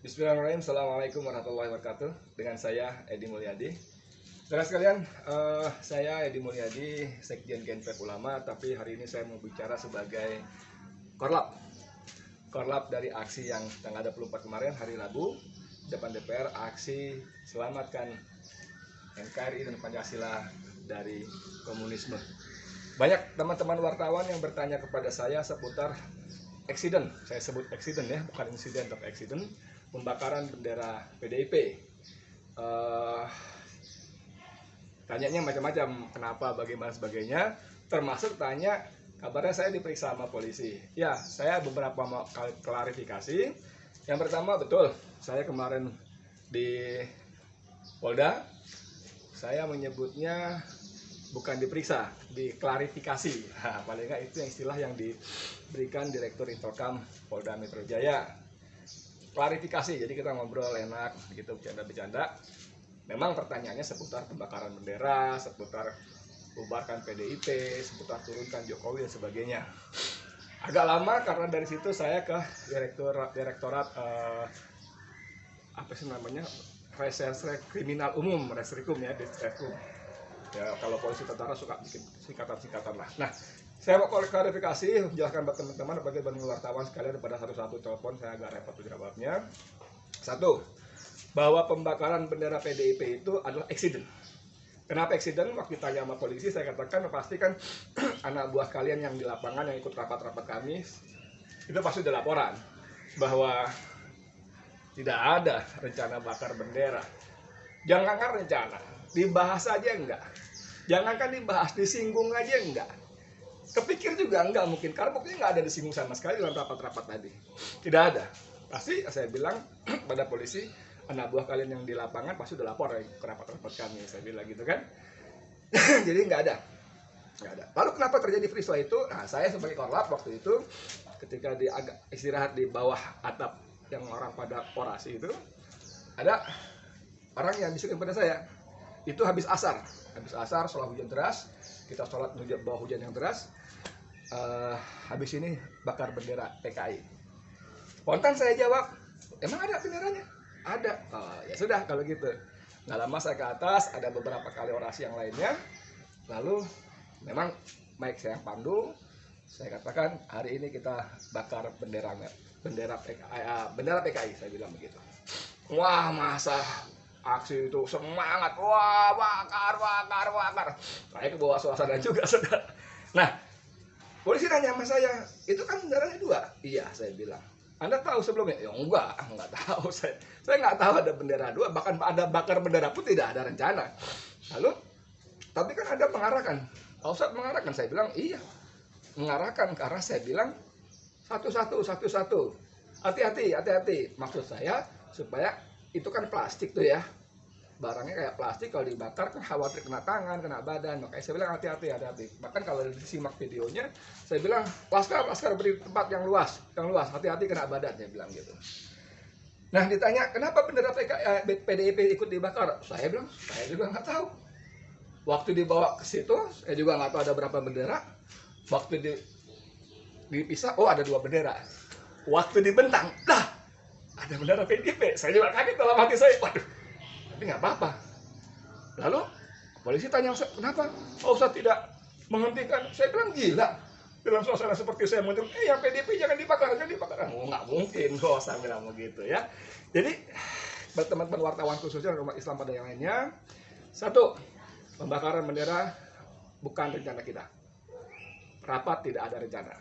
Bismillahirrahmanirrahim. Assalamualaikum warahmatullahi wabarakatuh. Dengan saya Edi Mulyadi. Saudara sekalian, saya Edi Mulyadi, Sekjen Gnpf Ulama. Tapi hari ini saya mau bicara sebagai Korlap dari aksi yang tanggal 24 kemarin hari Rabu depan DPR, aksi selamatkan NKRI dan Pancasila dari komunisme. Banyak teman-teman wartawan yang bertanya kepada saya seputar eksiden, saya sebut eksiden ya, bukan insiden tapi eksiden, pembakaran bendera PDIP. Tanyanya macam-macam, kenapa, bagaimana, sebagainya. Termasuk tanya, kabarnya saya diperiksa sama polisi. Ya, saya beberapa kali klarifikasi. Yang pertama, betul, saya kemarin di Polda, saya menyebutnya bukan diperiksa, diklarifikasi. Nah, paling nggak itu yang istilah yang diberikan Direktur Infocam Polda Metro Jaya. Klarifikasi, jadi kita ngobrol enak, gitu, bercanda-bercanda. Memang pertanyaannya seputar pembakaran bendera, seputar bubarkan PDIP, seputar turunkan Jokowi dan sebagainya. Agak lama karena dari situ saya ke Direktorat apa sih namanya, Reserse Kriminal Umum, Reskrim ya, Diskrim. Ya, kalau polisi tentara suka bikin singkatan-singkatan lah. Nah, saya mau klarifikasi, menjelaskan buat teman-teman, bagi wartawan sekalian pada satu-satu telepon, saya agak repot jawabnya. Satu, bahwa pembakaran bendera PDIP itu adalah eksiden. Kenapa eksiden? Waktu ditanya sama polisi, saya katakan pasti kan anak buah kalian yang di lapangan, yang ikut rapat-rapat kami, itu pasti ada laporan bahwa tidak ada rencana bakar bendera. Jangankan rencana, dibahas aja enggak. Jangankan dibahas, disinggung aja enggak. Kepikir juga enggak mungkin, karena buktinya enggak ada disinggung sama sekali dalam rapat-rapat tadi. Tidak ada. Pasti saya bilang pada polisi, anak buah kalian yang di lapangan pasti udah lapor ya, ke rapat-rapat kami, saya bilang gitu kan. Jadi enggak ada. Lalu kenapa terjadi peristiwa itu? Nah, saya sebagai korlap waktu itu, ketika di agak istirahat di bawah atap yang orang pada orasi itu, ada orang yang bisikin pada saya. Itu habis asar setelah hujan deras, kita sholat bawah hujan yang deras. Habis ini bakar bendera PKI. Spontan saya jawab, emang ada benderanya? Ada. Ya sudah kalau gitu. Nggak lama saya ke atas, ada beberapa kali orasi yang lainnya. Lalu memang mic saya pandu, saya katakan hari ini kita bakar bendera PKI, saya bilang begitu. Wah, masa aksi itu semangat, wah, bakar. Saya ke bawah suasana juga, saudara. Nah, polisi nanya sama saya, itu kan benderanya dua. Iya, saya bilang. Anda tahu sebelumnya? Ya enggak tahu. Saya nggak tahu ada bendera dua, bahkan ada bakar bendera pun tidak ada rencana. Lalu, tapi kan Anda mengarahkan. Pak Ustadz mengarahkan, saya bilang iya. Mengarahkan karena saya bilang satu-satu. Hati-hati. Maksud saya supaya itu kan plastik tuh ya. Barangnya kayak plastik, kalau dibakar kan khawatir kena tangan, kena badan. Makanya saya bilang hati-hati. Bahkan kalau disimak videonya, saya bilang laskar beri tempat yang luas, hati-hati kena badan, saya bilang gitu. Nah, ditanya kenapa bendera PDIP ikut dibakar, saya bilang saya juga nggak tahu. Waktu dibawa ke situ, saya juga nggak tahu ada berapa bendera. Waktu dipisah, oh ada 2 bendera. Waktu dibentang, lah ada bendera PDIP. Saya juga kaget dalam hati saya, waduh. Tapi nggak apa-apa. Lalu polisi tanya, kenapa Pak Ustadz tidak menghentikan? Saya bilang gila. Dalam suasana seperti saya menghentikan, yang PDIP jangan dibakar. Oh, nggak mungkin kok, saya bilang begitu ya. Jadi buat teman-teman wartawan khususnya umat Islam pada yang lainnya, satu, pembakaran bendera bukan rencana kita. Rapat tidak ada rencana.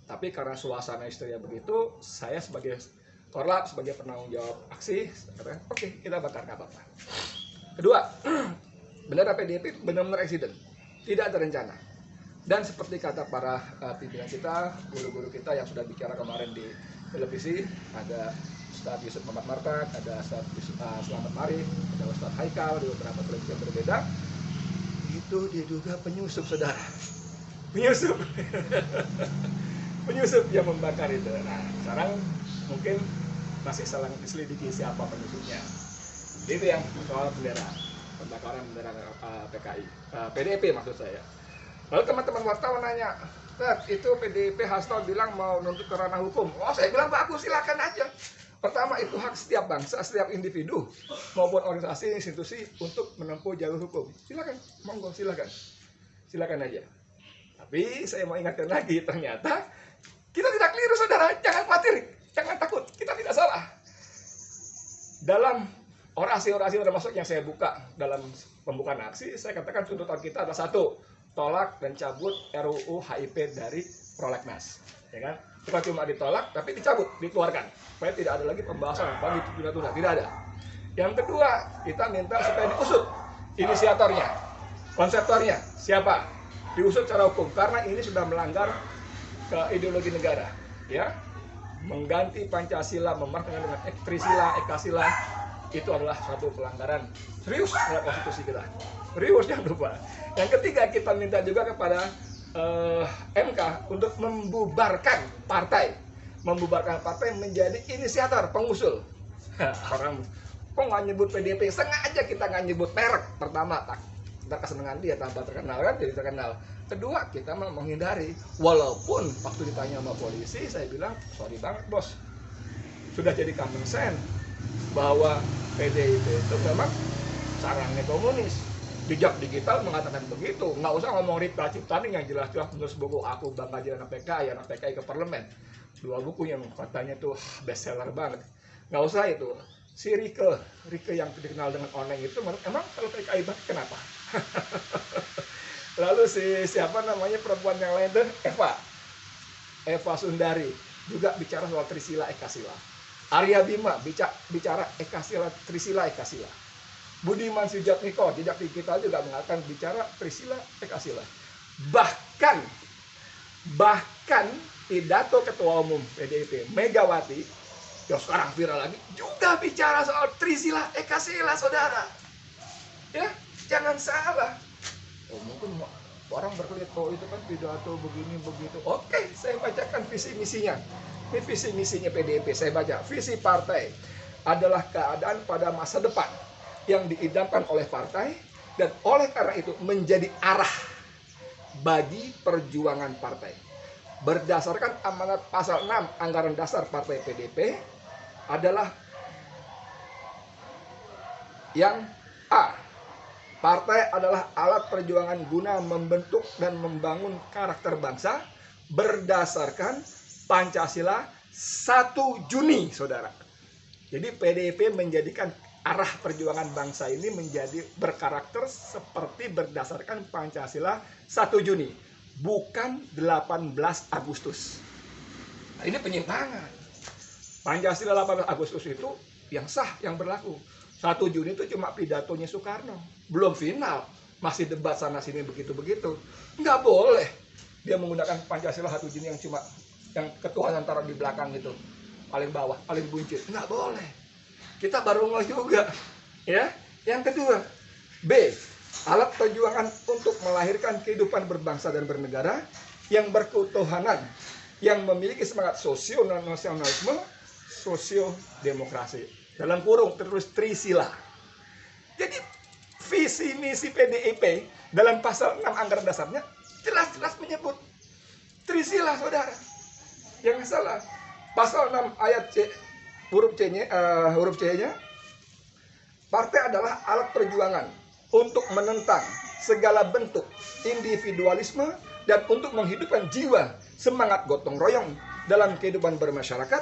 Tapi karena suasana histeria begitu, saya sebagai korlap, sebagai penanggung jawab aksi, oke, kita bakar, nggak apa-apa. Kedua, bendera PDIP benar-benar eksiden, tidak ada rencana. Dan seperti kata para pimpinan kita, guru-guru kita yang sudah bicara kemarin di televisi, ada Ustadz Yusuf Muhammad Martak, ada Ustadz Selamat Marif, ada Ustadz Haikal, di beberapa televisi yang berbeda. Itu diduga penyusup, saudara. Penyusup yang membakar itu. Nah, sekarang mungkin masih saling diselidiki siapa penyusupnya. Itu yang soal bendera, pembakaran bendera PDIP maksud saya. Lalu teman-teman wartawan nanya, itu PDIP Hasto bilang mau nuntut ke ranah hukum. Oh, saya bilang bagus, silakan aja. Pertama, itu hak setiap bangsa, setiap individu maupun organisasi institusi untuk menempuh jalur hukum. Silakan, monggo silakan. Silakan aja. Tapi saya mau ingatkan lagi, ternyata kita tidak keliru saudara, jangan khawatir, jangan takut, kita tidak salah. Dalam orasi-orasi termasuk yang saya buka dalam pembukaan aksi, saya katakan tuntutan kita adalah satu, tolak dan cabut RUU HIP dari prolegnas, ya kan? Bukan cuma ditolak, tapi dicabut, dikeluarkan, supaya tidak ada lagi pembahasan bagi tunda-tunda, tidak ada. Yang kedua, kita minta supaya diusut inisiatornya, konseptornya, siapa? Diusut secara hukum, karena ini sudah melanggar ke ideologi negara, ya. Mengganti Pancasila, memaknai dengan Trisila, Ekasila, itu adalah suatu pelanggaran serius terhadap konstitusi kita. Serius, jangan lupa. Yang ketiga, kita minta juga kepada MK untuk membubarkan partai menjadi inisiator, pengusul. Orang kok nggak nyebut PDP, sengaja kita nggak nyebut merek. Pertama, kita kesenangan dia tanpa terkenal kan, jadi terkenal. Kedua, kita mau menghindari, walaupun waktu ditanya sama polisi, saya bilang sorry banget bos, sudah jadi common sense bahwa PDIP itu memang sarangnya komunis. Jejak digital mengatakan begitu. Nggak usah ngomong Rita Ciptaning yang jelas-jelas menulis buku Aku Bangga Jadi Anak PKI, Anak PKI ke Parlemen. 2 buku yang katanya tuh bestseller banget. Nggak usah itu. Si Rike yang dikenal dengan Oneng itu, emang kalau PKI banget kenapa? Lalu siapa namanya perempuan yang lain tuh, Eva Sundari juga bicara soal Trisila Ekasila. Arya Bima bicara Ekasila, Trisila Ekasila. Budiman Sujatmiko, jejak digital juga mengatakan bicara Trisila Ekasila. Bahkan pidato Ketua Umum PDIP Megawati yang sekarang viral lagi juga bicara soal Trisila Ekasila, saudara. Ya, jangan salah. Mungkin orang berkelit, itu kan pidato begini begitu. Oke, saya bacakan visi misinya. Ini visi misinya PDIP, saya baca. Visi partai adalah keadaan pada masa depan yang diidamkan oleh partai dan oleh karena itu menjadi arah bagi perjuangan partai. Berdasarkan amanat pasal 6 Anggaran Dasar Partai PDIP adalah yang A. Partai adalah alat perjuangan guna membentuk dan membangun karakter bangsa berdasarkan Pancasila 1 Juni, saudara. Jadi PDIP menjadikan arah perjuangan bangsa ini menjadi berkarakter seperti berdasarkan Pancasila 1 Juni, bukan 18 Agustus. Nah, ini penyimpangan. Pancasila 18 Agustus itu yang sah, yang berlaku. 1 Juni itu cuma pidatonya Soekarno, belum final, masih debat sana sini begitu-begitu. Nggak boleh dia menggunakan Pancasila 1 Juni yang cuma yang ketuhanan taruh di belakang itu, paling bawah, paling buncit. Nggak boleh. Kita baru ngeh juga, ya. Yang kedua, B, alat perjuangan untuk melahirkan kehidupan berbangsa dan bernegara yang berketuhanan, yang memiliki semangat sosio-nasionalisme, sosio-demokrasi. Dalam kurung tertulis Trisila. Jadi visi misi PDIP dalam pasal 6 Anggaran Dasarnya jelas-jelas menyebut Trisila, saudara. Yang salah, pasal 6 ayat C, huruf C-nya, partai adalah alat perjuangan untuk menentang segala bentuk individualisme dan untuk menghidupkan jiwa semangat gotong royong dalam kehidupan bermasyarakat,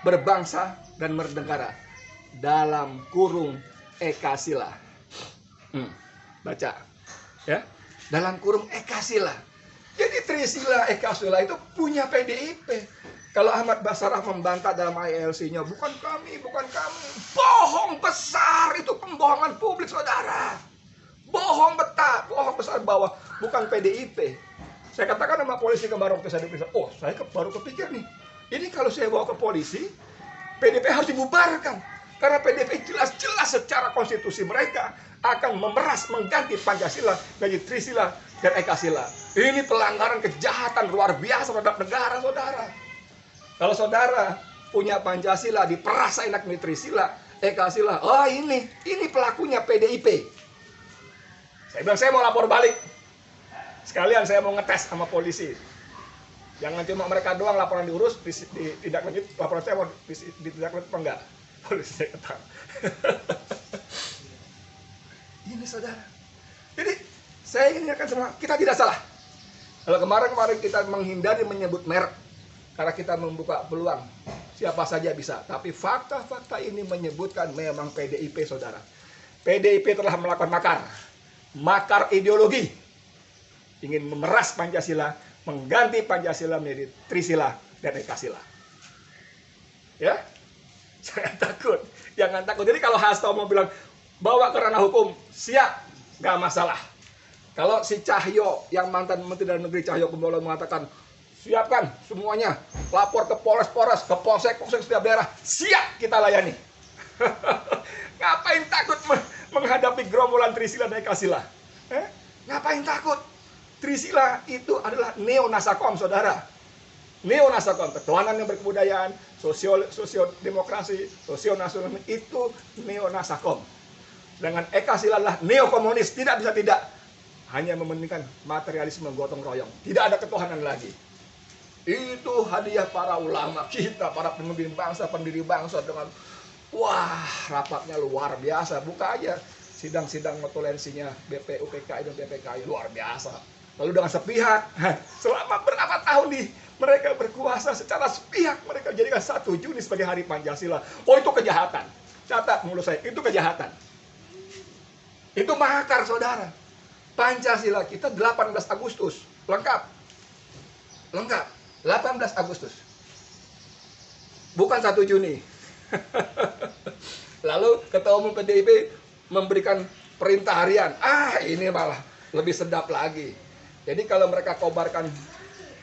berbangsa dan bernegara. Dalam kurung Ekasila. Baca, ya. Dalam kurung Ekasila. Jadi Trisila Ekasila itu punya PDIP. Kalau Ahmad Basarah membantah dalam ILC-nya, bukan kami. Bohong besar, itu pembohongan publik, saudara. Bohong besar bahwa bukan PDIP. Saya katakan sama polisi kemarin waktu saya diperiksa, saya baru kepikir nih, ini kalau saya bawa ke polisi, PDIP harus dibubarkan. Karena PDIP jelas-jelas secara konstitusi mereka akan memeras mengganti Pancasila menjadi Trisila dan Ekasila. Ini pelanggaran kejahatan luar biasa terhadap negara, saudara. Kalau saudara punya Pancasila diperas enak nih Trisila, Ekasila, ini pelakunya PDIP. Saya bilang saya mau lapor balik. Sekalian saya mau ngetes sama polisi. Jangan cuma mereka doang laporan diurus, tidak lanjut, laporan saya mau ditindak lanjut apa enggak. polisi ketawa. Ini saudara. Jadi saya ingin ingatkan semua, kita tidak salah. Kalau kemarin kita menghindari menyebut merek karena kita membuka peluang siapa saja bisa. Tapi fakta-fakta ini menyebutkan memang PDIP, saudara. PDIP telah melakukan makar ideologi, ingin memeras Pancasila, mengganti Pancasila menjadi Trisila dan Ekasila. Ya, jangan takut. Jadi kalau Hasto mau bilang bawa ke ranah hukum, siap, nggak masalah. Kalau si Cahyo yang mantan Menteri Dalam Negeri Cahyo Kumolo mengatakan siapkan semuanya, lapor ke Polres, ke Polsek setiap daerah, siap kita layani. Ngapain takut menghadapi gerombolan Trisila dan Ekasila? Ngapain takut? Trisila itu adalah neo-nasakom, saudara. Neo-nasakom, ketuhanan yang berkebudayaan, sosio-demokrasi, sosio-nasionalisme, itu neo-nasakom. Dengan Ekasila adalah neo-komunis, tidak bisa tidak. Hanya mementingkan materialisme gotong royong. Tidak ada ketuhanan lagi. Itu hadiah para ulama kita, para pemimpin bangsa, pendiri bangsa dengan wah, rapatnya luar biasa. Buka aja sidang-sidang notulensinya BPUPKI dan PPKI, luar biasa. Lalu dengan sepihak, selama berapa tahun mereka berkuasa secara sepihak, mereka jadikan 1 Juni sebagai hari Pancasila. Oh, itu kejahatan. Catat mulut saya, itu kejahatan. Itu makar, saudara. Pancasila kita 18 Agustus, lengkap. 18 Agustus. Bukan 1 Juni. Lalu Ketua Umum PDIP memberikan perintah harian. Ini malah lebih sedap lagi. Jadi kalau mereka kobarkan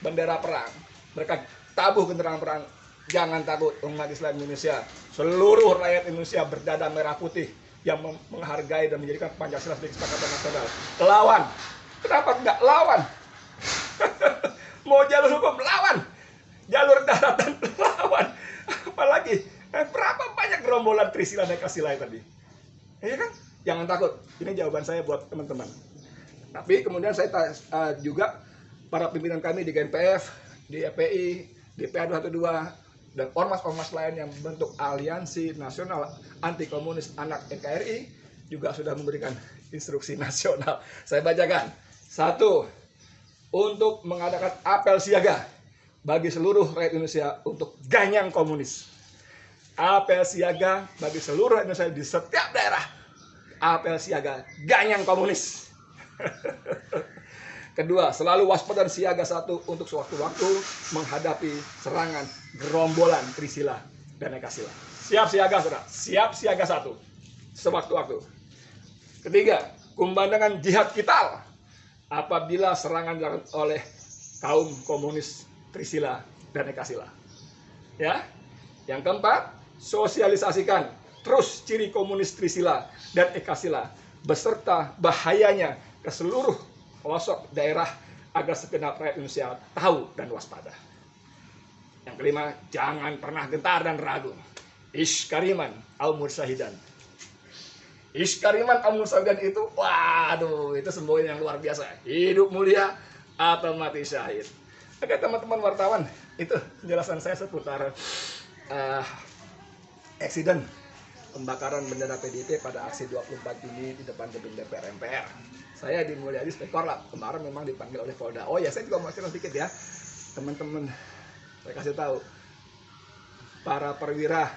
bendera perang, mereka tabuh genderang perang, jangan takut umat Islam Indonesia. Seluruh rakyat Indonesia berdada merah putih yang menghargai dan menjadikan Pancasila sebagai kesepakatan nasional. Lawan. Kenapa enggak lawan? Mau jalur hukum lawan, jalur daratan lawan. Apalagi berapa banyak gerombolan Trisila dan Ekasila tadi? Iya kan? Jangan takut. Ini jawaban saya buat teman-teman. Tapi kemudian saya juga para pimpinan kami di GNPF, di FPI, di PA212 dan ormas-ormas lain yang membentuk Aliansi Nasional Anti Komunis Anak NKRI juga sudah memberikan instruksi nasional. Saya bacakan. 1. Untuk mengadakan apel siaga bagi seluruh rakyat Indonesia untuk ganyang komunis. Apel siaga bagi seluruh rakyat Indonesia di setiap daerah. Apel siaga ganyang komunis. Kedua, selalu waspada dan siaga 1 untuk sewaktu-waktu menghadapi serangan gerombolan Trisila dan Ekasila. Siap siaga, saudara. Siap siaga 1 sewaktu-waktu. Ketiga, kumandangkan jihad vital apabila serangan dilakukan oleh kaum komunis Trisila dan Ekasila. Ya. Yang keempat, sosialisasikan terus ciri komunis Trisila dan Ekasila beserta bahayanya ke seluruh pelosok daerah agar segenap rakyat Indonesia tahu dan waspada. Yang kelima, jangan pernah gentar dan ragu. Iskariman al-mursyahidan. Iskariman al-mursyahidan itu, waduh, itu semboyan yang luar biasa. Hidup mulia atau mati syahid. Oke, teman-teman wartawan, itu penjelasan saya seputar eksiden pembakaran bendera PDIP pada aksi 24 Juni di depan gedung DPR MPR. Saya di Mulyadi Spektor lah, kemarin memang dipanggil oleh Polda. Oh ya, saya juga mau cerita sedikit ya, teman-teman. Saya kasih tahu, para perwira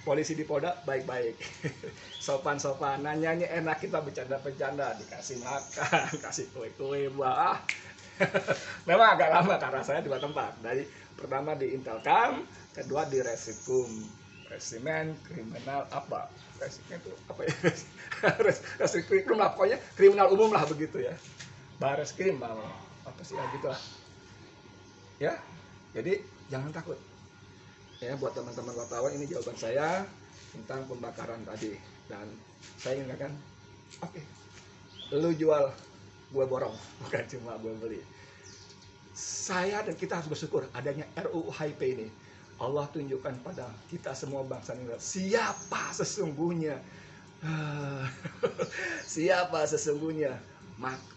polisi di Polda baik-baik, sopan-sopan, nanyanya enak, kita bercanda-bercanda, dikasih makan, kasih kue-kue, buah. Memang agak lama karena saya 2 tempat. Dari pertama di Intelkam, kedua di Resimen Kriminal apa? Resimen itu apa ya? Reskrim lah, pokoknya kriminal umum lah begitu ya. Bareskrim apa sih ya gitulah. Ya. Jadi jangan takut. Ya, buat teman-teman wartawan, ini jawaban saya tentang pembakaran tadi. Dan saya ingatkan, oke, lu jual, gue borong, bukan cuma gue beli. Saya dan kita harus bersyukur adanya RUU HIP ini. Allah tunjukkan pada kita semua bangsa Indonesia siapa sesungguhnya siapa sesungguhnya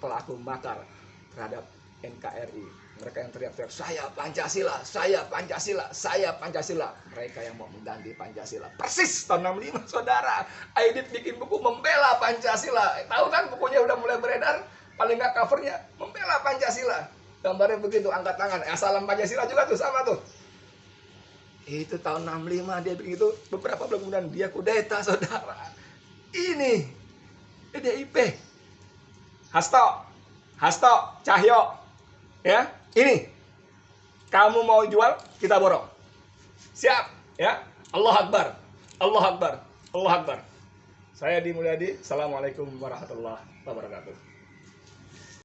pelaku makar terhadap NKRI Mereka yang teriak-teriak, saya Pancasila, saya Pancasila, saya Pancasila. Mereka yang mau mengganti Pancasila. Persis tahun 65, saudara. Aidit bikin buku membela Pancasila. Tahu kan bukunya udah mulai beredar? Paling nggak covernya, membela Pancasila. Gambarnya begitu, angkat tangan. Salam Pancasila juga tuh, sama tuh. Itu tahun 65 dia begitu. Beberapa bulan kemudian dia kudeta, saudara. Ini PDIP. Hasto, Cahyo. Ya, ini kamu mau jual, kita borong. Siap, ya. Allah Akbar. Allah Akbar. Allah Akbar. Saya Di Mulyadi. Assalamualaikum warahmatullahi wabarakatuh.